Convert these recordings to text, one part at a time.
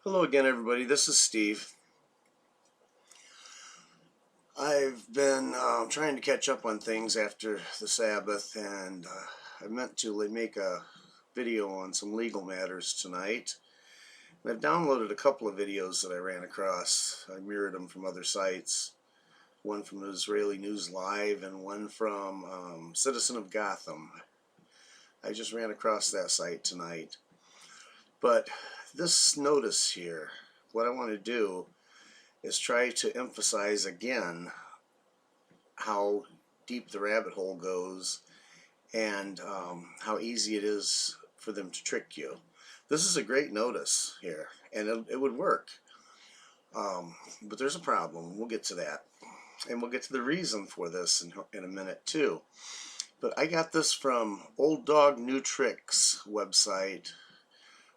Hello again, everybody. This is Steve. I've been trying to catch up on things after the Sabbath, and I meant to make a video on some legal matters tonight. And I've downloaded a couple of videos that I ran across. I mirrored them from other sites, one from Israeli News Live and one from Citizen of Gotham. I just ran across that site tonight. But this notice here, what I want to do is try to emphasize again how deep the rabbit hole goes and how easy it is for them to trick you. This is a great notice here, and it would work. But there's a problem. We'll get to that. And we'll get to the reason for this in a minute too. But I got this from Old Dog New Tricks website,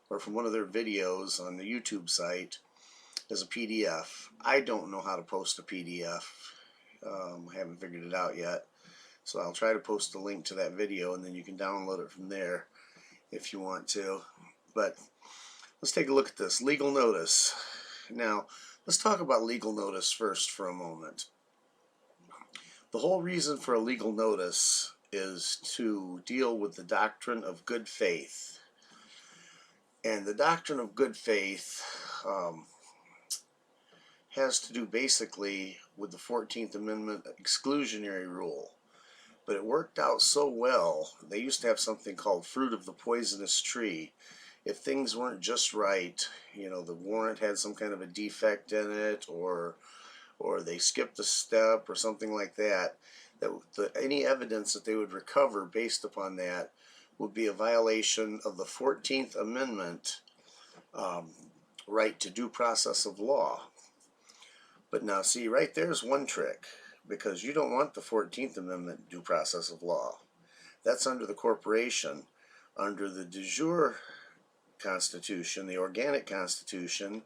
or from one of their videos on the YouTube site, as a PDF. I don't know how to post a PDF. I haven't figured it out yet. So I'll try to post a link to that video, and then you can download it from there if you want to. But let's take a look at this. Legal notice. Now, let's talk about legal notice first for a moment. The whole reason for a legal notice is to deal with the doctrine of good faith. And the doctrine of good faith has to do basically with the 14th Amendment exclusionary rule. But it worked out so well. They used to have something called fruit of the poisonous tree. If things weren't just right, you know, the warrant had some kind of a defect in it, or they skipped a step or something like that, any evidence that they would recover based upon that would be a violation of the 14th Amendment right to due process of law. But now see, right there's one trick, because you don't want the 14th Amendment due process of law. That's under the corporation. Under the de jure Constitution, the organic Constitution,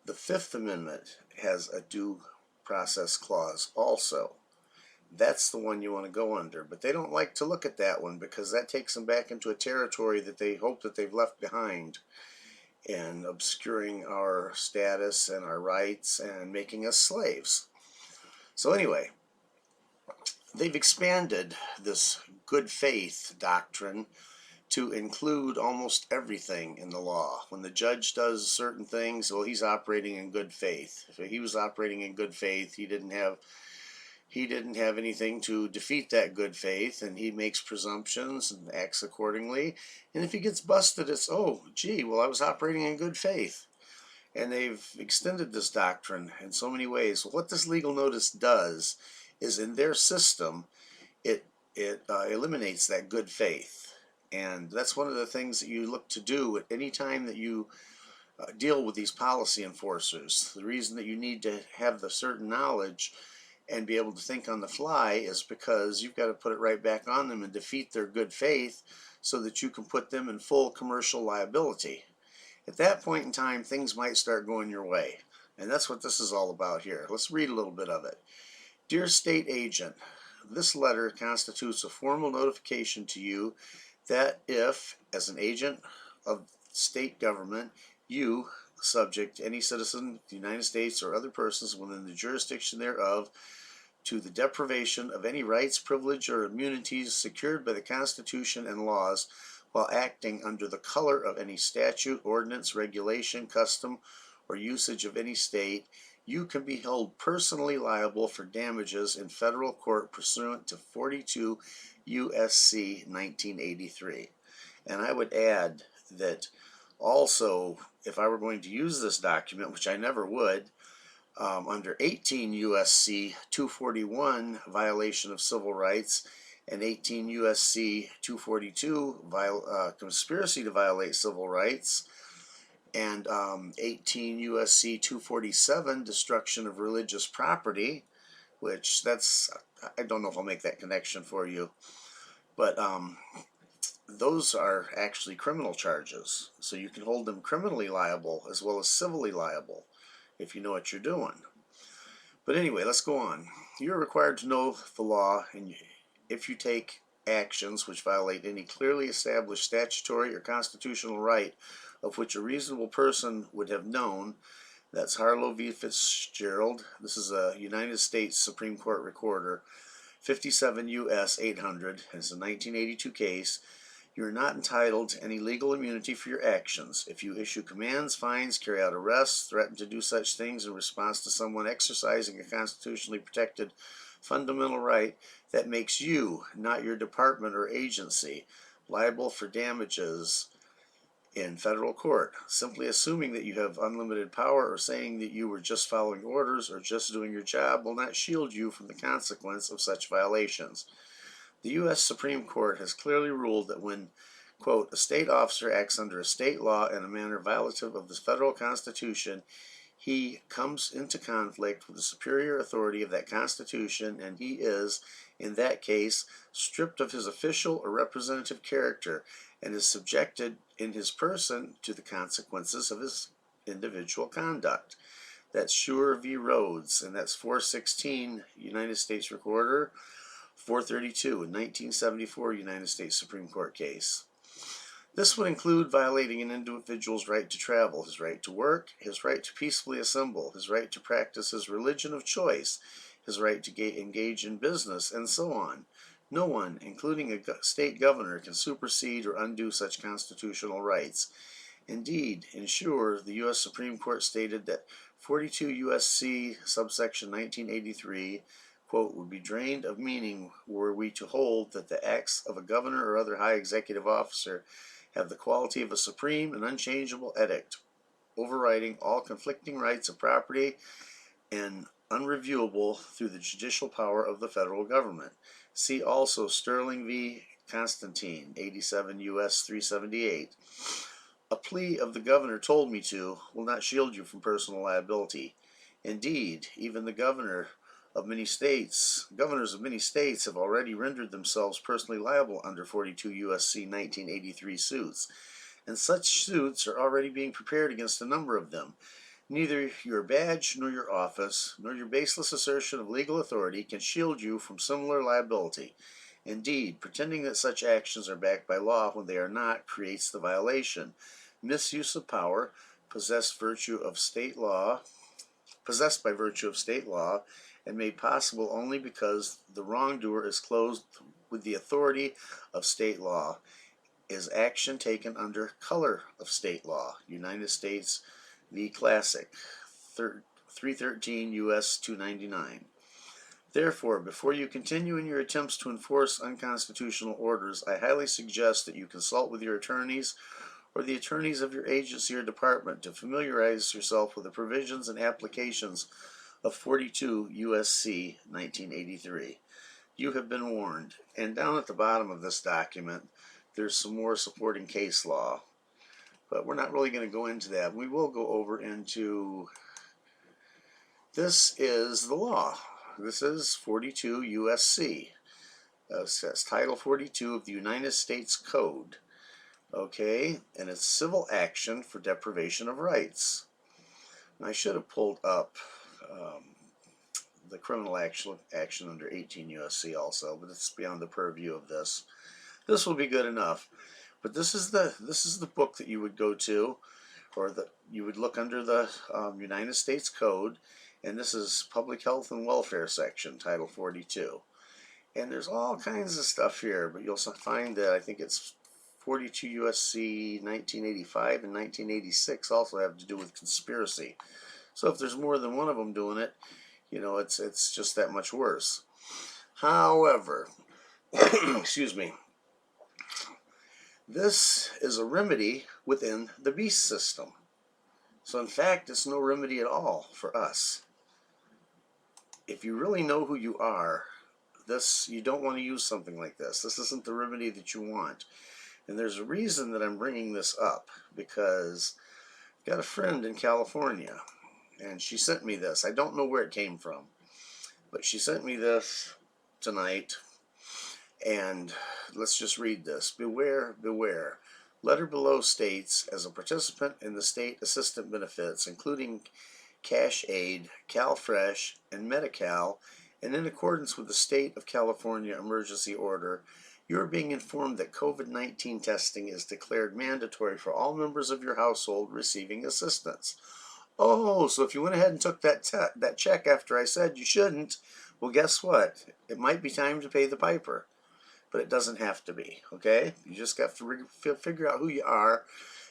the 5th Amendment has a due process clause also. That's the one you want to go under, but they don't like to look at that one because that takes them back into a territory that they hope that they've left behind, and obscuring our status and our rights and making us slaves. So anyway, they've expanded this good faith doctrine to include almost everything in the law. When the judge does certain things, well, he's operating in good faith. If he was operating in good faith, he didn't have anything to defeat that good faith, and he makes presumptions and acts accordingly. And if he gets busted, it's, oh, gee, well, I was operating in good faith. And they've extended this doctrine in so many ways. What this legal notice does is, in their system, it eliminates that good faith. And that's one of the things that you look to do at any time that you deal with these policy enforcers. The reason that you need to have the certain knowledge and be able to think on the fly is because you've got to put it right back on them and defeat their good faith so that you can put them in full commercial liability. At that point in time, things might start going your way. And that's what this is all about here. Let's read a little bit of it. Dear State Agent, this letter constitutes a formal notification to you that if, as an agent of state government, you, subject any citizen of the United States or other persons within the jurisdiction thereof, to the deprivation of any rights, privilege, or immunities secured by the Constitution and laws while acting under the color of any statute, ordinance, regulation, custom, or usage of any state, you can be held personally liable for damages in federal court pursuant to 42 U.S.C. 1983. And I would add that also, if I were going to use this document, which I never would, under 18 U.S.C. 241, violation of civil rights, and 18 U.S.C. 242, conspiracy to violate civil rights, and 18 U.S.C. 247, destruction of religious property, which I don't know if I'll make that connection for you, but those are actually criminal charges. So you can hold them criminally liable as well as civilly liable if you know what you're doing. But anyway, let's go on. You're required to know the law, and if you take actions which violate any clearly established statutory or constitutional right of which a reasonable person would have known. That's Harlow v. Fitzgerald. This is a United States Supreme Court recorder, 57 U.S. 800. It's a 1982 case. You are not entitled to any legal immunity for your actions. If you issue commands, fines, carry out arrests, threaten to do such things in response to someone exercising a constitutionally protected fundamental right, that makes you, not your department or agency, liable for damages in federal court. Simply assuming that you have unlimited power or saying that you were just following orders or just doing your job will not shield you from the consequence of such violations. The U.S. Supreme Court has clearly ruled that when, quote, a state officer acts under a state law in a manner violative of the federal Constitution, he comes into conflict with the superior authority of that Constitution, and he is, in that case, stripped of his official or representative character and is subjected in his person to the consequences of his individual conduct. That's Shure v. Rhodes, and that's 416 United States Recorder, 432 in 1974 United States Supreme Court case. This would include violating an individual's right to travel, his right to work, his right to peacefully assemble, his right to practice his religion of choice, his right to engage in business, and so on. No one, including a state governor, can supersede or undo such constitutional rights. Indeed, in Shure, the U.S. Supreme Court stated that 42 U.S.C. subsection 1983, quote, would be drained of meaning were we to hold that the acts of a governor or other high executive officer have the quality of a supreme and unchangeable edict, overriding all conflicting rights of property and unreviewable through the judicial power of the federal government. See also Sterling v. Constantine, 87 U.S. 378. A plea of the governor told me to will not shield you from personal liability. Indeed, even the governors of many states have already rendered themselves personally liable under 42 U.S.C. 1983 suits, and such suits are already being prepared against a number of them. Neither your badge nor your office, nor your baseless assertion of legal authority can shield you from similar liability. Indeed, pretending that such actions are backed by law when they are not creates the violation. Misuse of power, possessed by virtue of state law, and made possible only because the wrongdoer is clothed with the authority of state law, is action taken under color of state law. United States v. Classic, 313 U.S. 299. Therefore, before you continue in your attempts to enforce unconstitutional orders, I highly suggest that you consult with your attorneys or the attorneys of your agency or department to familiarize yourself with the provisions and applications of 42 U.S.C. 1983. You have been warned. And down at the bottom of this document, there's some more supporting case law. But we're not really going to go into that. We will go over into, this is the law. This is 42 U.S.C. That's Title 42 of the United States Code. Okay, and it's civil action for deprivation of rights. And I should have pulled up the criminal action under 18 U.S.C. also, but it's beyond the purview of this. This will be good enough. But this is the book that you would go to, or that you would look under the United States Code, and this is Public Health and Welfare section, Title 42. And there's all kinds of stuff here, but you'll find that I think it's 42 U.S.C. 1985 and 1986 also have to do with conspiracy. So if there's more than one of them doing it, you know, it's just that much worse. However, excuse me, this is a remedy within the beast system. So in fact, it's no remedy at all for us. If you really know who you are, you don't want to use something like this. This isn't the remedy that you want. And there's a reason that I'm bringing this up, because I've got a friend in California, and she sent me this. I don't know where it came from, but she sent me this tonight, and let's just read this. Beware, beware. Letter below states, as a participant in the state assistant benefits, including Cash Aid, CalFresh, and Medi-Cal, and in accordance with the State of California Emergency Order, You are being informed that COVID-19 testing is declared mandatory for all members of your household receiving assistance. Oh, so if you went ahead and took that check after I said you shouldn't, well, guess what? It might be time to pay the piper, but it doesn't have to be, okay? You just got to figure out who you are,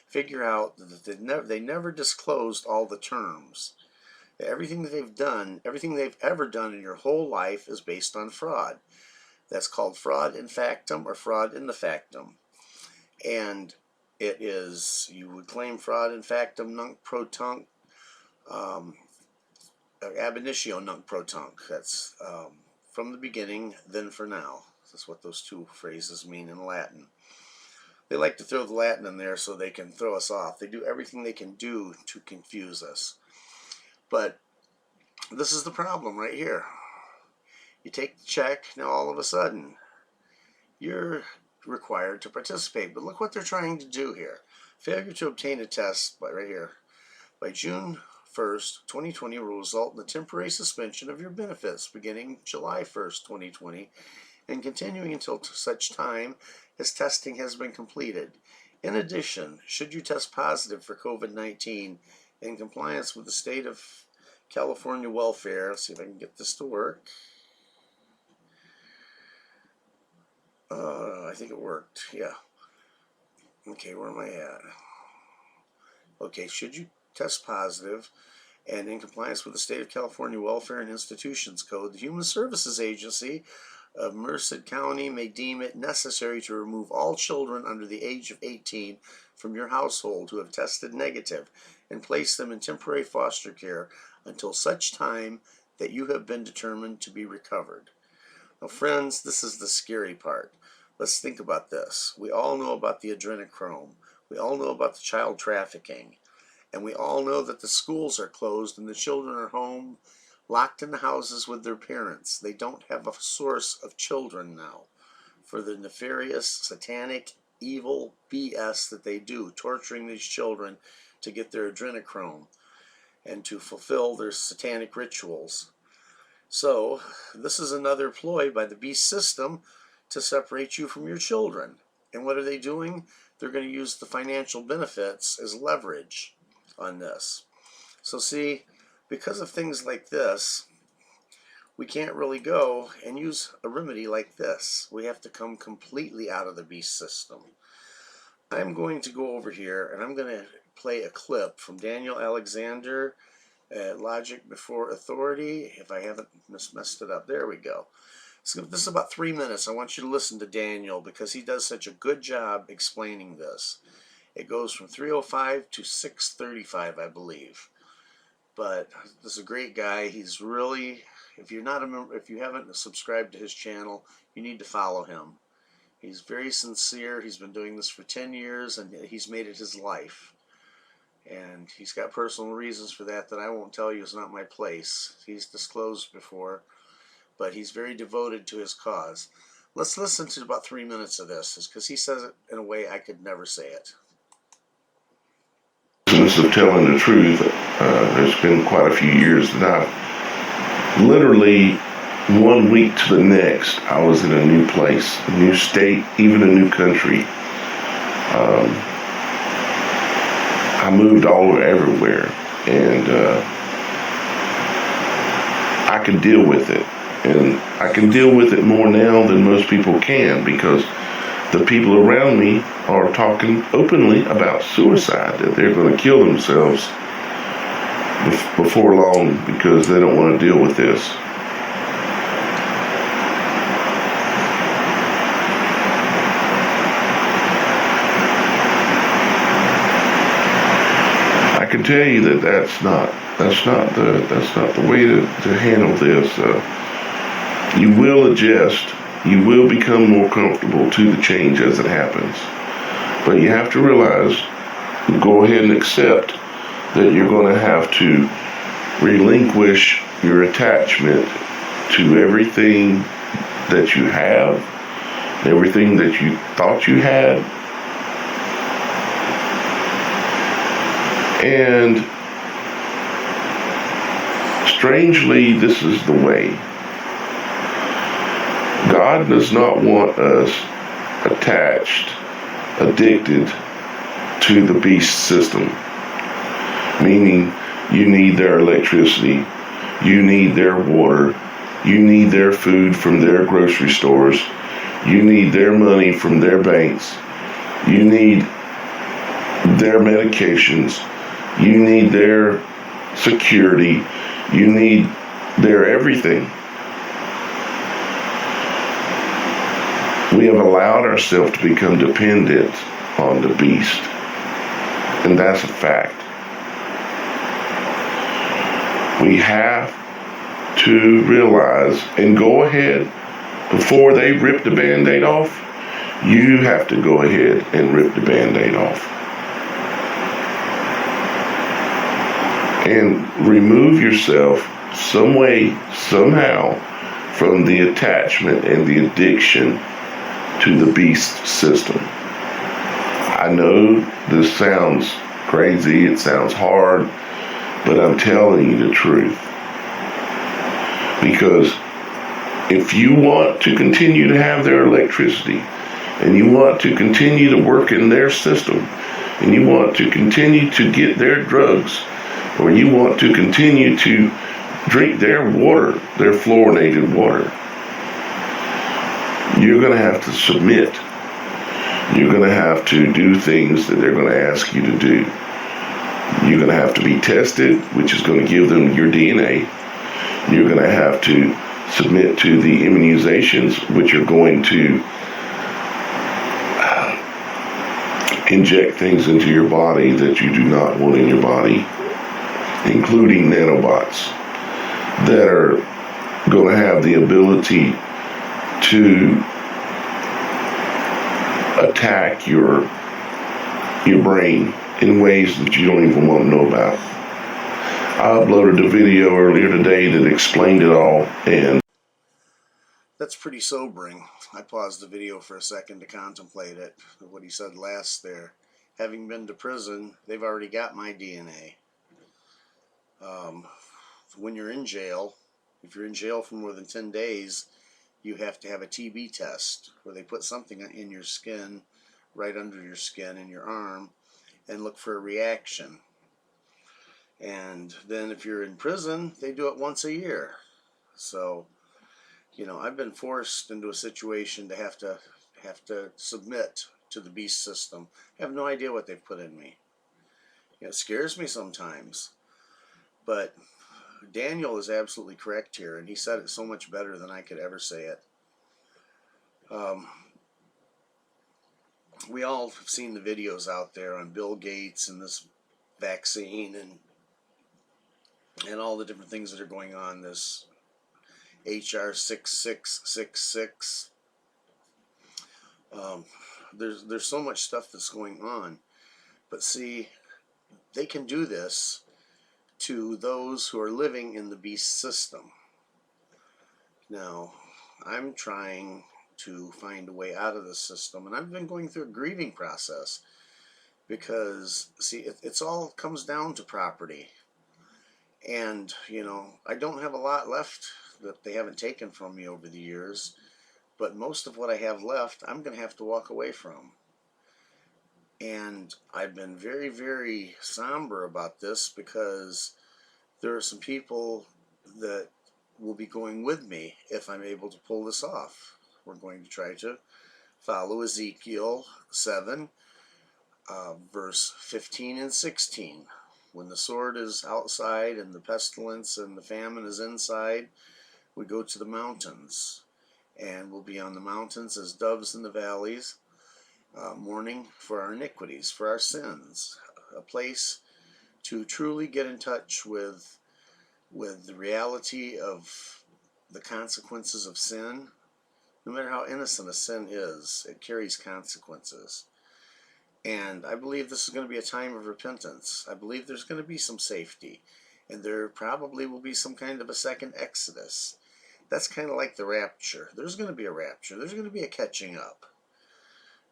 figure out that they never disclosed all the terms. Everything that they've done, everything they've ever done in your whole life is based on fraud. That's called fraud in factum or fraud in the factum. And it is, you would claim fraud in factum nunc pro tunc, ab initio nunc pro tunc. That's from the beginning, then for now. That's what those two phrases mean in Latin. They like to throw the Latin in there so they can throw us off. They do everything they can do to confuse us. But this is the problem right here. You take the check, now all of a sudden, you're required to participate. But look what they're trying to do here. Failure to obtain a test, right here, by June 1st, 2020 will result in the temporary suspension of your benefits beginning July 1st, 2020, and continuing until such time as testing has been completed. In addition, should you test positive for COVID-19 in compliance with the state of California welfare, let's see if I can get this to work. I think it worked, yeah. Okay, where am I at? Okay, should you test positive and in compliance with the state of California Welfare and Institutions Code, the Human Services Agency of Merced County may deem it necessary to remove all children under the age of 18 from your household who have tested negative and place them in temporary foster care until such time that you have been determined to be recovered. Now, friends, this is the scary part. Let's think about this. We all know about the adrenochrome. We all know about the child trafficking. And we all know that the schools are closed and the children are home, locked in the houses with their parents. They don't have a source of children now for the nefarious, satanic, evil BS that they do, torturing these children to get their adrenochrome and to fulfill their satanic rituals. So this is another ploy by the beast system to separate you from your children. And what are they doing? They're going to use the financial benefits as leverage on this. So see, because of things like this, we can't really go and use a remedy like this. We have to come completely out of the beast system. I'm going to go over here and I'm going to play a clip from Daniel Alexander at LogicBeforeAuthority. If I haven't messed it up, there we go. So this is about 3 minutes. I want you to listen to Daniel because he does such a good job explaining this. It goes from 3:05 to 6:35, I believe. But this is a great guy. He's really, if you're not a member, if you haven't subscribed to his channel, you need to follow him. He's very sincere. He's been doing this for 10 years and he's made it his life. And he's got personal reasons for that I won't tell you. It's not my place. He's disclosed before. But he's very devoted to his cause. Let's listen to about 3 minutes of this, because he says it in a way I could never say it. Of telling the truth, there's been quite a few years that I've literally 1 week to the next, I was in a new place, a new state, even a new country. I moved all over everywhere, and I can deal with it. And I can deal with it more now than most people can, because the people around me are talking openly about suicide, that they're going to kill themselves before long because they don't want to deal with this. I can tell you that that's not the way to handle this. You will adjust. You will become more comfortable to the change as it happens. But you have to realize, go ahead and accept that you're going to have to relinquish your attachment to everything that you have, everything that you thought you had. And strangely, this is the way. God does not want us attached, addicted to the beast system, meaning you need their electricity, you need their water, you need their food from their grocery stores, you need their money from their banks, you need their medications, you need their security, you need their everything. We have allowed ourselves to become dependent on the beast, and that's a fact. We have to realize and go ahead, before they rip the Band-Aid off, you have to go ahead and rip the Band-Aid off. And remove yourself some way, somehow, from the attachment and the addiction to the beast system. I know this sounds crazy, it sounds hard, but I'm telling you the truth. Because if you want to continue to have their electricity, and you want to continue to work in their system, and you want to continue to get their drugs, or you want to continue to drink their water, their fluoridated water, you're going to have to submit. You're going to have to do things that they're going to ask you to do. You're going to have to be tested, which is going to give them your DNA. You're going to have to submit to the immunizations, which are going to inject things into your body that you do not want in your body, including nanobots that are going to have the ability to attack your brain in ways that you don't even want to know about. I uploaded a video earlier today that explained it all, and That's pretty sobering. I paused the video for a second to contemplate it. What he said last there. Having been to prison, they've already got my DNA. When you're in jail, if you're in jail for more than 10 days, you have to have a TB test where they put something in your skin, right under your skin in your arm, and look for a reaction. And then if you're in prison, they do it once a year. So, you know, I've been forced into a situation to have to submit to the beast system. I have no idea what they've put in me. It scares me sometimes. But Daniel is absolutely correct here, and he said it so much better than I could ever say it. We all have seen the videos out there on Bill Gates and this vaccine and all the different things that are going on, this HR 6666. There's so much stuff that's going on. But see, they can do this to those who are living in the beast system. Now, I'm trying to find a way out of the system, and I've been going through a grieving process because, see, it's all comes down to property. And, you know, I don't have a lot left that they haven't taken from me over the years, but most of what I have left, I'm going to have to walk away from. And I've been very, very somber about this because there are some people that will be going with me if I'm able to pull this off. We're going to try to follow Ezekiel 7, verse 15 and 16. When the sword is outside and the pestilence and the famine is inside, we go to the mountains. And we'll be on the mountains as doves in the valleys, mourning for our iniquities, for our sins. A place to truly get in touch with the reality of the consequences of sin. No matter how innocent a sin is, it carries consequences. And I believe this is going to be a time of repentance. I believe there's going to be some safety. And there probably will be some kind of a second Exodus. That's kind of like the rapture. There's going to be a rapture. There's going to be a catching up.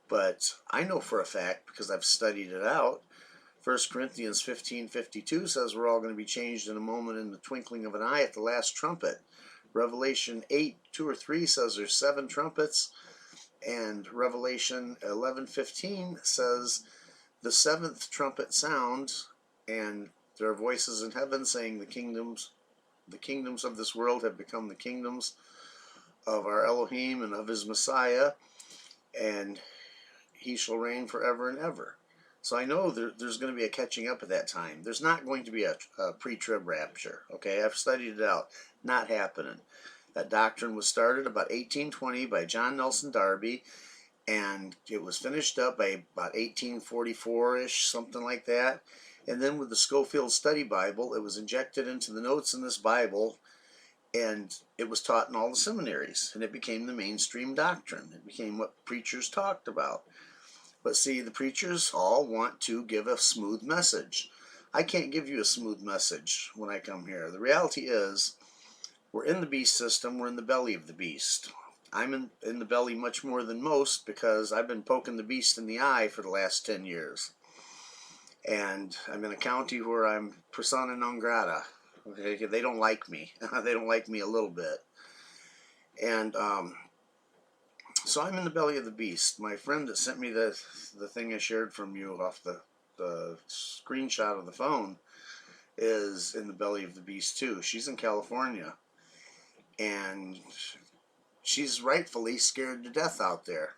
But I know for a fact, because I've studied it out, 1 Corinthians 15:52 says we're all going to be changed in a moment, in the twinkling of an eye, at the last trumpet. Revelation 8:2 or 3 says there's 7 trumpets. And Revelation 11:15 says, the seventh trumpet sounds, and there are voices in heaven saying, the kingdoms of this world have become the kingdoms of our Elohim and of his Messiah, and he shall reign forever and ever. So I know there's going to be a catching up at that time. There's not going to be a pre-trib rapture. Okay, I've studied it out. Not happening. That doctrine was started about 1820 by John Nelson Darby, and it was finished up by about 1844-ish, something like that. And then with the Schofield Study Bible, it was injected into the notes in this Bible, and it was taught in all the seminaries, and it became the mainstream doctrine. It became what preachers talked about. But see, the preachers all want to give a smooth message. I can't give you a smooth message when I come here. The reality is, we're in the beast system, we're in the belly of the beast. I'm in the belly much more than most because I've been poking the beast in the eye for the last 10 years. And I'm in a county where I'm persona non grata. Okay, they don't like me. They don't like me a little bit. And so I'm in the belly of the beast. My friend that sent me the thing I shared from you off the screenshot of the phone is in the belly of the beast too. She's in California, and she's rightfully scared to death out there.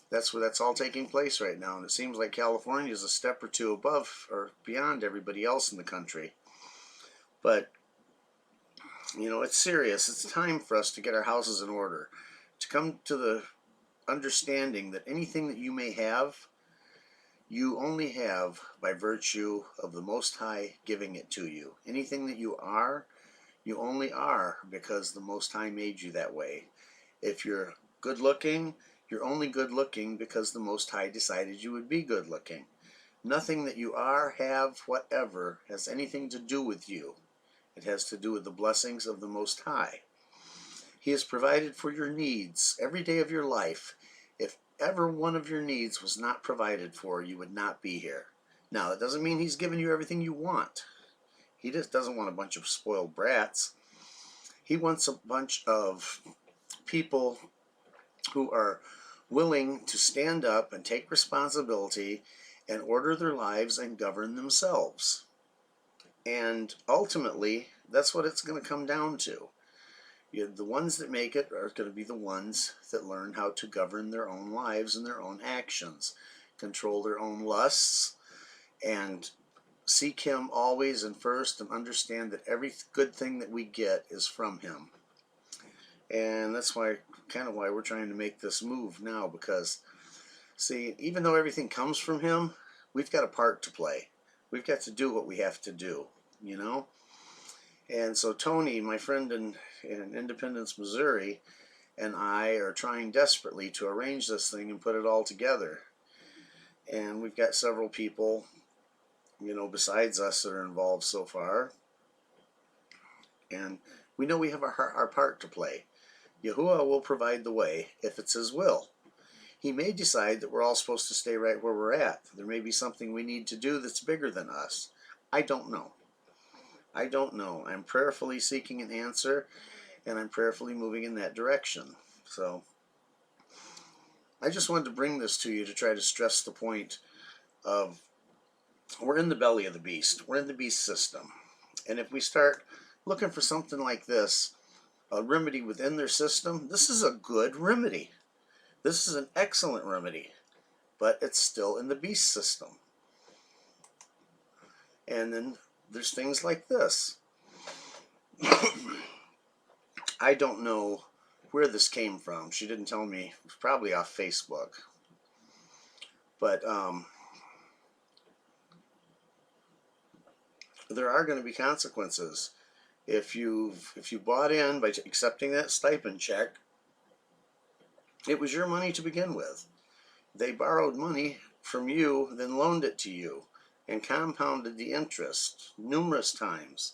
That's where that's all taking place right now, and it seems like California is a step or two above or beyond everybody else in the country. But you know, it's serious. It's time for us to get our houses in order, to come to the understanding that anything that you may have, you only have by virtue of the Most High giving it to you. Anything that you are, you only are because the Most High made you that way. If you're good looking, you're only good looking because the Most High decided you would be good looking. Nothing that you are, have, whatever, has anything to do with you. It has to do with the blessings of the Most High. He has provided for your needs every day of your life. If ever one of your needs was not provided for, you would not be here. Now, that doesn't mean he's given you everything you want. He just doesn't want a bunch of spoiled brats. He wants a bunch of people who are willing to stand up and take responsibility and order their lives and govern themselves. And ultimately, that's what it's going to come down to. The ones that make it are going to be the ones that learn how to govern their own lives and their own actions, control their own lusts, and seek him always and first, and understand that every good thing that we get is from him. And that's why we're trying to make this move now, because see, even though everything comes from him, we've got a part to play. We've got to do what we have to do, you know? And so Tony, my friend in Independence, Missouri, and I are trying desperately to arrange this thing and put it all together. And we've got several people, you know, besides us that are involved so far. And we know we have our part to play. Yahuwah will provide the way if it's his will. He may decide that we're all supposed to stay right where we're at. There may be something we need to do that's bigger than us. I don't know. I don't know. I'm prayerfully seeking an answer, and I'm prayerfully moving in that direction. So I just wanted to bring this to you to try to stress the point of we're in the belly of the beast. We're in the beast system. And if we start looking for something like this, a remedy within their system, this is a good remedy. This is an excellent remedy, but it's still in the beast system. And then there's things like this. I don't know where this came from. She didn't tell me. It was probably off Facebook. But there are going to be consequences. If you bought in by accepting that stipend check, it was your money to begin with. They borrowed money from you, then loaned it to you, and compounded the interest numerous times.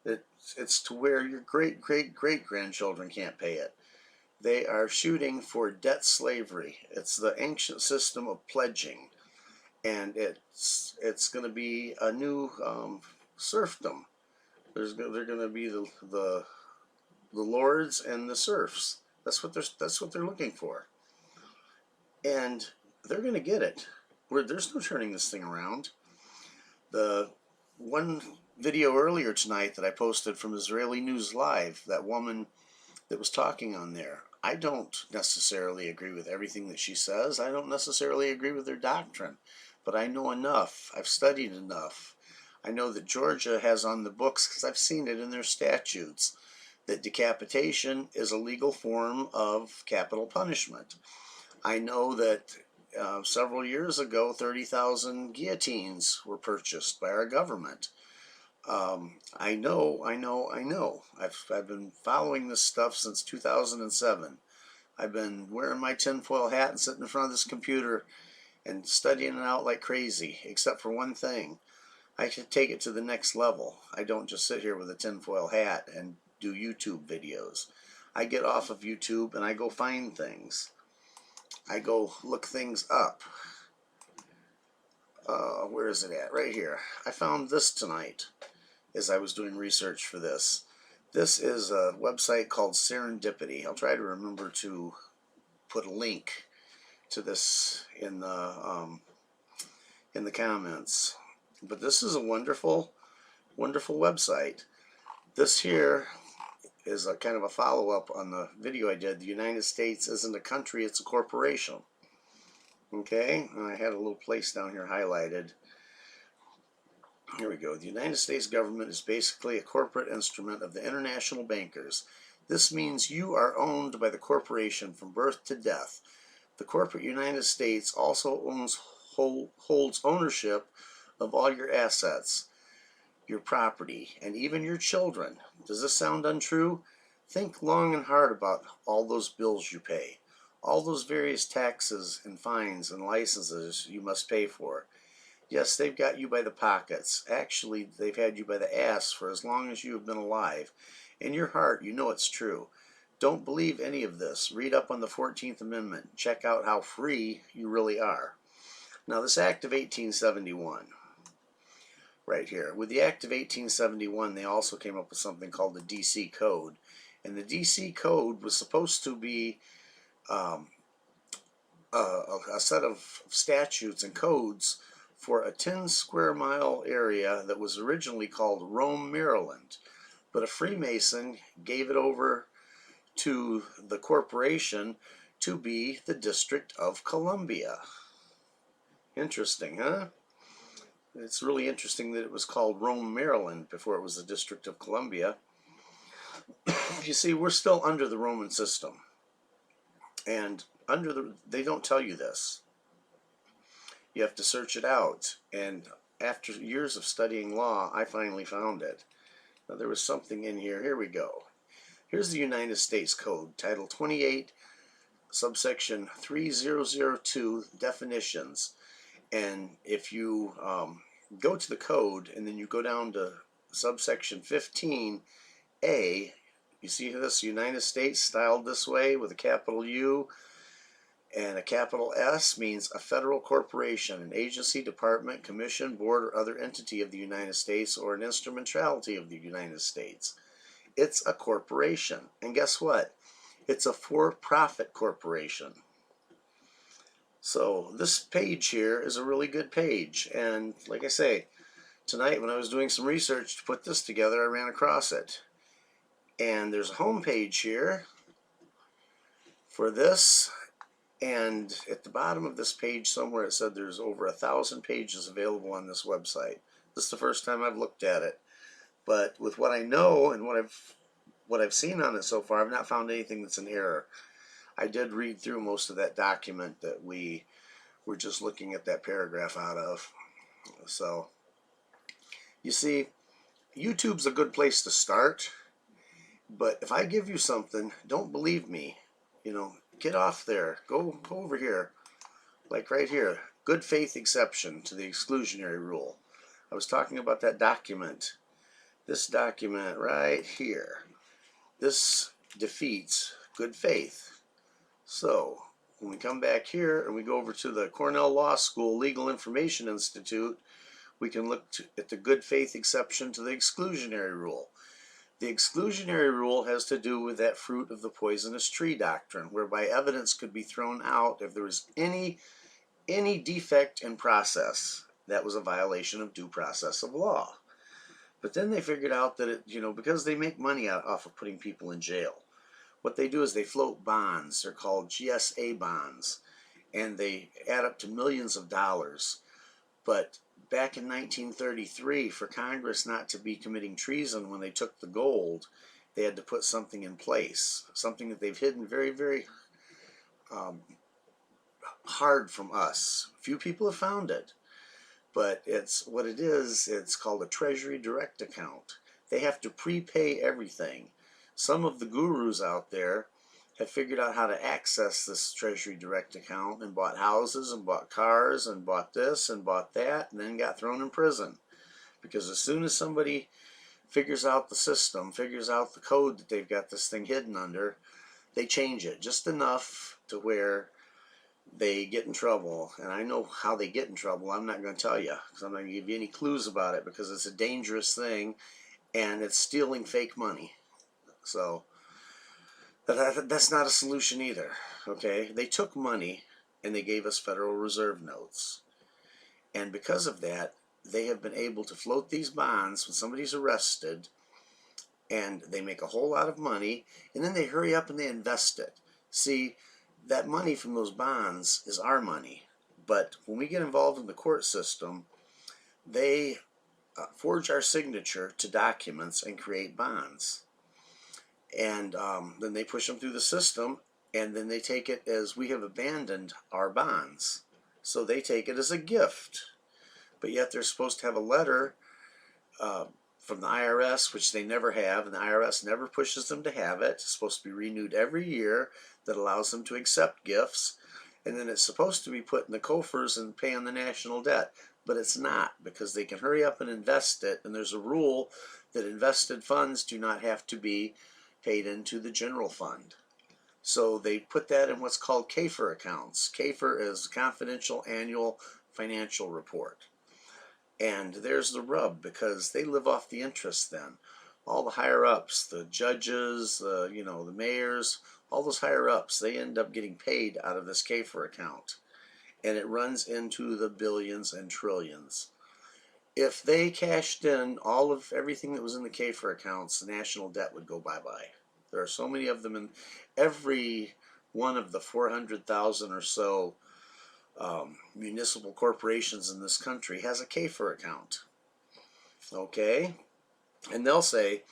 It's to where your great-great-great-grandchildren can't pay it. They are shooting for debt slavery. It's the ancient system of pledging, and it's going to be a new serfdom. They're going to be the lords and the serfs. That's what they're looking for. And they're going to get it. There's no turning this thing around. The one video earlier tonight that I posted from Israeli News Live, that woman that was talking on there, I don't necessarily agree with everything that she says. I don't necessarily agree with her doctrine, but I know enough. I've studied enough. I know that Georgia has on the books, because I've seen it in their statutes, that decapitation is a legal form of capital punishment. I know that several years ago, 30,000 guillotines were purchased by our government. I know. I've been following this stuff since 2007. I've been wearing my tinfoil hat and sitting in front of this computer and studying it out like crazy, except for one thing. I should take it to the next level. I don't just sit here with a tinfoil hat and do YouTube videos. I get off of YouTube and I go find things. I go look things up. Where is it at? Right here. I found this tonight as I was doing research for this. This is a website called Serendipity. I'll try to remember to put a link to this in the comments. But this is a wonderful, wonderful website. This here is a kind of a follow-up on the video I did. The United States isn't a country, it's a corporation. Okay, and I had a little place down here highlighted. Here we go. The United States government is basically a corporate instrument of the international bankers. This means you are owned by the corporation from birth to death. The corporate United States also holds ownership of all your assets, your property, and even your children. Does this sound untrue? Think long and hard about all those bills you pay, all those various taxes and fines and licenses you must pay for. Yes, they've got you by the pockets. Actually, they've had you by the ass for as long as you have been alive. In your heart, you know it's true. Don't believe any of this. Read up on the 14th Amendment. Check out how free you really are. Now, this Act of 1871, right here. With the Act of 1871, they also came up with something called the D.C. Code. And the D.C. Code was supposed to be a set of statutes and codes for a 10 square mile area that was originally called Rome, Maryland. But a Freemason gave it over to the corporation to be the District of Columbia. Interesting, huh? It's really interesting that it was called Rome, Maryland before it was the District of Columbia. You see, we're still under the Roman system. And they don't tell you this. You have to search it out. And after years of studying law, I finally found it. Now, there was something in here. Here we go. Here's the United States Code, Title 28, subsection 3002, definitions. And if you go to the code and then you go down to subsection 15A, you see this, United States styled this way with a capital U, and a capital S means a federal corporation, an agency, department, commission, board, or other entity of the United States, or an instrumentality of the United States. It's a corporation. And guess what? It's a for-profit corporation. So this page here is a really good page. And like I say, tonight when I was doing some research to put this together, I ran across it. And there's a home page here for this. And at the bottom of this page somewhere it said there's over 1,000 pages available on this website. This is the first time I've looked at it. But with what I know and what I've seen on it so far, I've not found anything that's an error. I did read through most of that document that we were just looking at that paragraph out of. So, you see, YouTube's a good place to start. But if I give you something, don't believe me. You know, get off there. Go over here. Like right here. Good faith exception to the exclusionary rule. I was talking about that document. This document right here. This defeats good faith. So, when we come back here and we go over to the Cornell Law School Legal Information Institute, we can look at the good faith exception to the exclusionary rule. The exclusionary rule has to do with that fruit of the poisonous tree doctrine, whereby evidence could be thrown out if there was any defect in process that was a violation of due process of law. But then they figured out that because they make money off of putting people in jail, what they do is they float bonds. They're called GSA bonds, and they add up to millions of dollars. But back in 1933, for Congress not to be committing treason when they took the gold, they had to put something in place, something that they've hidden very, very hard from us. Few people have found it, but it's called a Treasury Direct account. They have to prepay everything. Some of the gurus out there have figured out how to access this Treasury Direct account and bought houses and bought cars and bought this and bought that and then got thrown in prison. Because as soon as somebody figures out the system, figures out the code that they've got this thing hidden under, they change it just enough to where they get in trouble. And I know how they get in trouble. I'm not going to tell you because I'm not going to give you any clues about it because it's a dangerous thing and it's stealing fake money. So that's not a solution either, okay? They took money and they gave us Federal Reserve notes. And because of that, they have been able to float these bonds when somebody's arrested and they make a whole lot of money and then they hurry up and they invest it. See, that money from those bonds is our money. But when we get involved in the court system, they forge our signature to documents and create bonds. And then they push them through the system, and then they take it as we have abandoned our bonds. So they take it as a gift. But yet they're supposed to have a letter from the IRS, which they never have, and the IRS never pushes them to have it. It's supposed to be renewed every year that allows them to accept gifts. And then it's supposed to be put in the coffers and pay on the national debt. But it's not, because they can hurry up and invest it. And there's a rule that invested funds do not have to be paid into the general fund. So they put that in what's called CAFR accounts. CAFR is Confidential Annual Financial Report. And there's the rub, because they live off the interest then. All the higher ups, the judges, the mayors, all those higher ups, they end up getting paid out of this CAFR account. And it runs into the billions and trillions. If they cashed in all of everything that was in the CAFR accounts, the national debt would go bye-bye. There are so many of them, in every one of the 400,000 or so municipal corporations in this country has a CAFR account. Okay? And they'll say,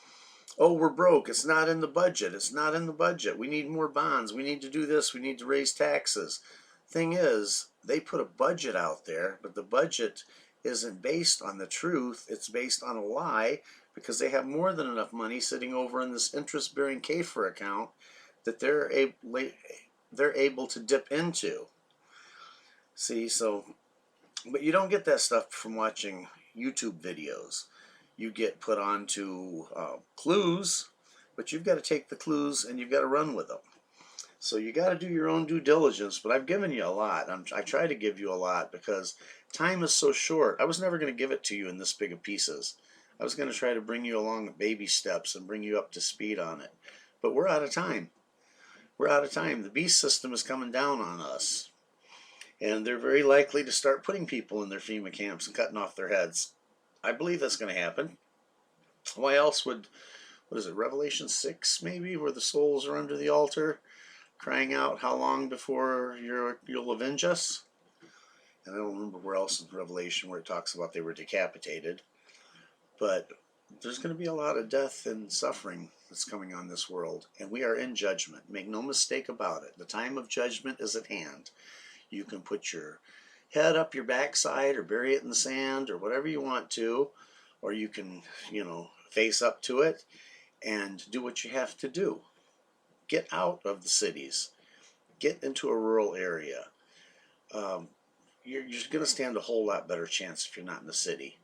oh, we're broke. It's not in the budget. It's not in the budget. We need more bonds. We need to do this. We need to raise taxes. Thing is, they put a budget out there, but the budget isn't based on the truth. It's based on a lie, because they have more than enough money sitting over in this interest-bearing CAFR account that they're able to dip into. See, so, but you don't get that stuff from watching YouTube videos. You get put onto clues, but you've got to take the clues and you've got to run with them. So you got to do your own due diligence, but I've given you a lot. I try to give you a lot because time is so short. I was never going to give it to you in this big of pieces. I was going to try to bring you along at baby steps and bring you up to speed on it. But we're out of time. We're out of time. The beast system is coming down on us. And they're very likely to start putting people in their FEMA camps and cutting off their heads. I believe that's going to happen. Why else would, Revelation 6 maybe, where the souls are under the altar, crying out, how long before you'll avenge us? And I don't remember where else in Revelation where it talks about they were decapitated. But there's going to be a lot of death and suffering that's coming on this world. And we are in judgment. Make no mistake about it. The time of judgment is at hand. You can put your head up your backside or bury it in the sand or whatever you want to. Or you can, face up to it and do what you have to do. Get out of the cities. Get into a rural area. You're going to stand a whole lot better chance if you're not in the city.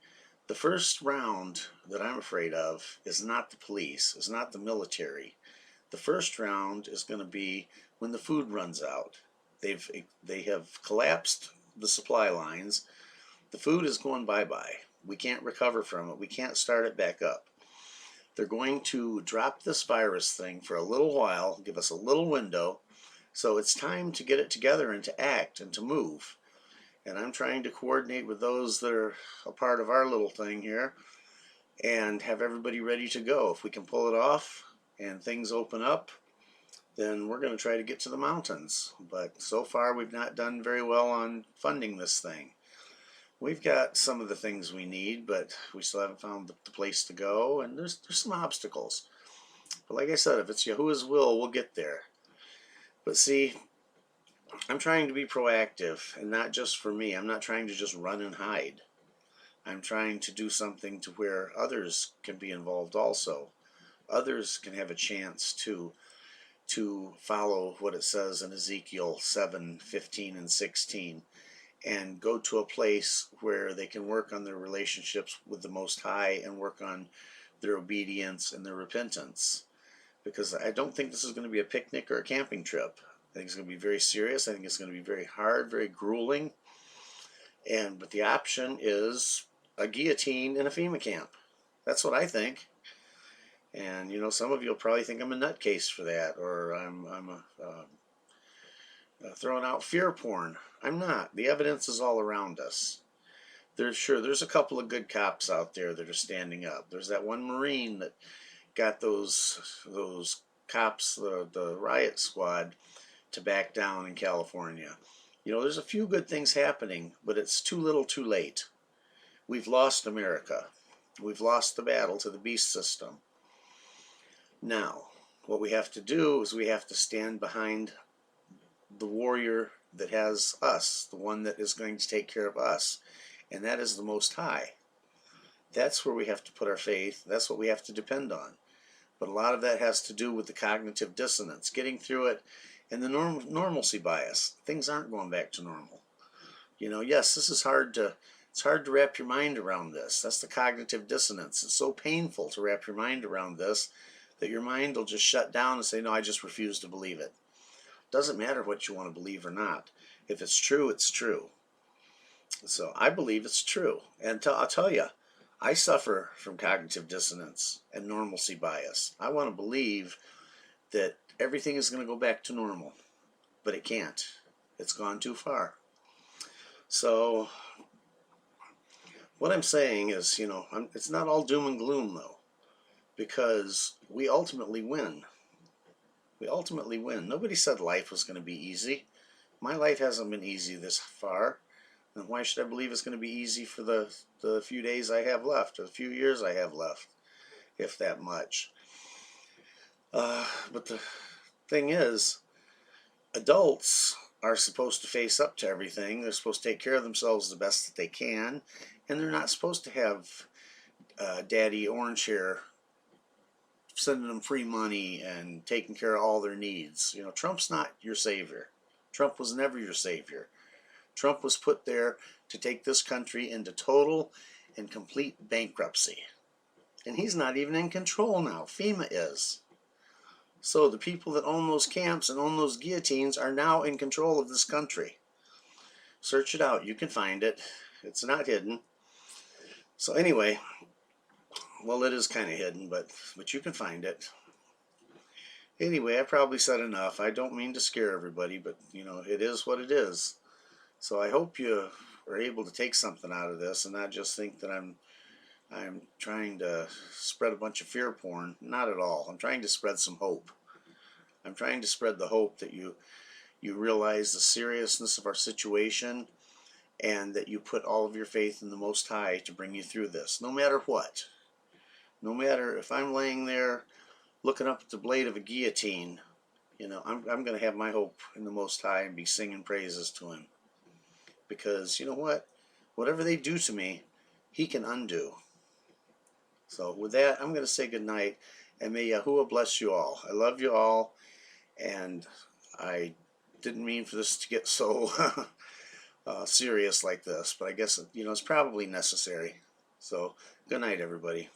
The first round that I'm afraid of is not the police, is not the military. The first round is going to be when the food runs out. They have collapsed the supply lines. The food is going bye-bye. We can't recover from it. We can't start it back up. They're going to drop this virus thing for a little while, give us a little window. So it's time to get it together and to act and to move. And I'm trying to coordinate with those that are a part of our little thing here and have everybody ready to go. If we can pull it off and things open up, then we're going to try to get to the mountains. But so far we've not done very well on funding this thing. We've got some of the things we need, but we still haven't found the place to go, and there's some obstacles. But like I said, if it's Yahuwah's will, we'll get there. But see, I'm trying to be proactive, and not just for me. I'm not trying to just run and hide. I'm trying to do something to where others can be involved also. Others can have a chance to follow what it says in Ezekiel 7:15 and 16, and go to a place where they can work on their relationships with the Most High and work on their obedience and their repentance. Because I don't think this is going to be a picnic or a camping trip. I think it's going to be very serious. I think it's going to be very hard, very grueling. But the option is a guillotine in a FEMA camp. That's what I think. And you know, some of you will probably think I'm a nutcase for that, or I'm throwing out fear porn. I'm not. The evidence is all around us. There's a couple of good cops out there that are standing up. There's that one Marine that got those cops, the riot squad, to back down in California. You know, there's a few good things happening, but it's too little too late. We've lost America. We've lost the battle to the beast system. Now, what we have to do is we have to stand behind the warrior that has us, the one that is going to take care of us, and that is the Most High. That's where we have to put our faith. That's what we have to depend on. But a lot of that has to do with the cognitive dissonance, getting through it, and the normalcy bias. Things aren't going back to normal. You know, yes, this is it's hard to wrap your mind around this. That's the cognitive dissonance. It's so painful to wrap your mind around this that your mind will just shut down and say, no, I just refuse to believe it. Doesn't matter what you want to believe or not. If it's true, it's true. So I believe it's true. And I'll tell you, I suffer from cognitive dissonance and normalcy bias. I want to believe that everything is going to go back to normal, but it can't. It's gone too far. So what I'm saying is, you know, it's not all doom and gloom, though, because we ultimately win. We ultimately win. Nobody said life was going to be easy. My life hasn't been easy this far. And why should I believe it's going to be easy for the few days I have left, or the few years I have left, if that much? But the thing is, adults are supposed to face up to everything. They're supposed to take care of themselves the best that they can, and they're not supposed to have Daddy Orange Hair sending them free money and taking care of all their needs. You know, Trump's not your savior. Trump was never your savior. Trump was put there to take this country into total and complete bankruptcy. And he's not even in control now. FEMA is. So the people that own those camps and own those guillotines are now in control of this country. Search it out. You can find it. It's not hidden. So anyway, well, it is kind of hidden, but you can find it. Anyway, I probably said enough. I don't mean to scare everybody, but you know, it is what it is. So I hope you are able to take something out of this and not just think that I'm trying to spread a bunch of fear porn. Not at all. I'm trying to spread some hope. I'm trying to spread the hope that you realize the seriousness of our situation, and that you put all of your faith in the Most High to bring you through this, no matter what. No matter if I'm laying there looking up at the blade of a guillotine, you know, I'm going to have my hope in the Most High and be singing praises to Him. Because, you know what? Whatever they do to me, He can undo. So with that, I'm going to say goodnight, and may Yahuwah bless you all. I love you all, and I didn't mean for this to get so serious like this, but I guess, you know, it's probably necessary. So good night, everybody.